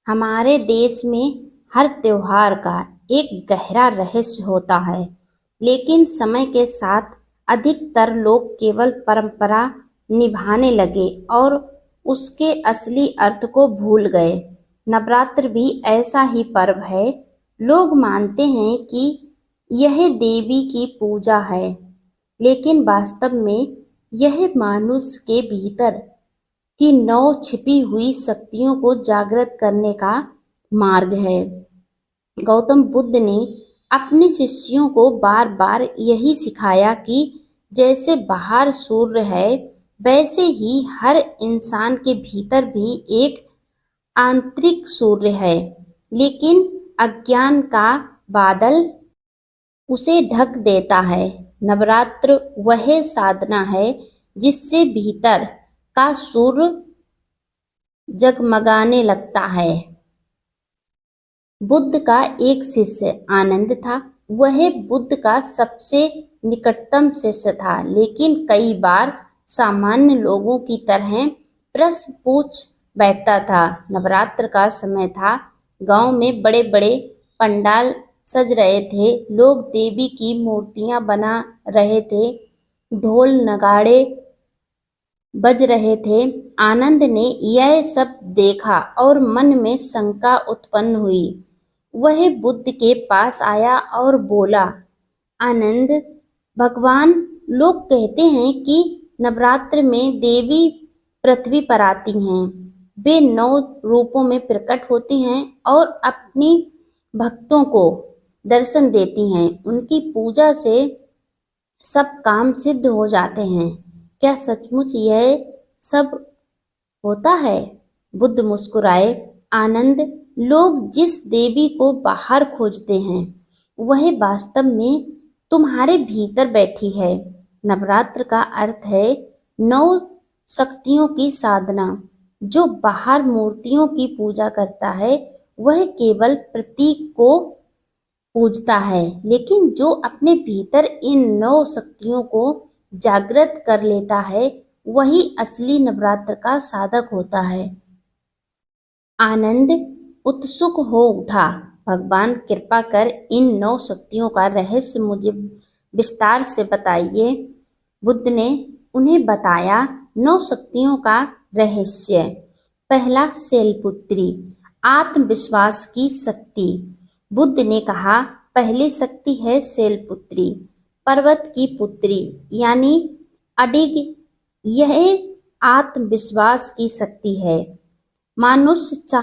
हमारे देश में हर त्योहार का एक गहरा रहस्य होता है, लेकिन समय के साथ अधिकतर लोग केवल परंपरा निभाने लगे और उसके असली अर्थ को भूल गए। नवरात्र भी ऐसा ही पर्व है। लोग मानते हैं कि यह देवी की पूजा है, लेकिन वास्तव में यह मनुष्य के भीतर की 9 छिपी हुई शक्तियों को जागृत करने का मार्ग है। गौतम बुद्ध ने अपने शिष्यों को बार बार यही सिखाया कि जैसे बाहर सूर्य है, वैसे ही हर इंसान के भीतर भी एक आंतरिक सूर्य है, लेकिन अज्ञान का बादल उसे ढक देता है। नवरात्र वह साधना है जिससे भीतर का सूर्य जगमगाने लगता है। बुद्ध का एक शिष्य आनंद था। वह बुद्ध का सबसे निकटतम शिष्य था, लेकिन कई बार सामान्य लोगों की तरह प्रश्न पूछ बैठता था। नवरात्र का समय था। गांव में बड़े बड़े पंडाल सज रहे थे। लोग देवी की मूर्तियां बना रहे थे। ढोल नगाड़े बज रहे थे। आनंद ने यह सब देखा और मन में शंका उत्पन्न हुई। वह बुद्ध के पास आया और बोला, आनंद भगवान, लोग कहते हैं कि नवरात्र में देवी पृथ्वी पर आती हैं। वे 9 रूपों में प्रकट होती हैं और अपनी भक्तों को दर्शन देती हैं। उनकी पूजा से सब काम सिद्ध हो जाते हैं। क्या सचमुच यह सब होता है? बुद्ध मुस्कुराए। आनंद, लोग जिस देवी को बाहर खोजते हैं, वह वास्तव में तुम्हारे भीतर बैठी है। नवरात्र का अर्थ है 9 शक्तियों की साधना। जो बाहर मूर्तियों की पूजा करता है, वह केवल प्रतीक को पूजता है, लेकिन जो अपने भीतर इन 9 शक्तियों को जागृत कर लेता है, वही असली नवरात्र का साधक होता है। आनंद उत्सुक हो उठा। भगवान, कृपा कर इन 9 शक्तियों का रहस्य मुझे विस्तार से बताइए। बुद्ध ने उन्हें बताया 9 शक्तियों का रहस्य। पहला, शैलपुत्री, आत्मविश्वास की शक्ति। बुद्ध ने कहा, पहली शक्ति है शैलपुत्री, पर्वत की पुत्री, यानी अडिग। यह आत्मविश्वास की शक्ति है। मनुष्य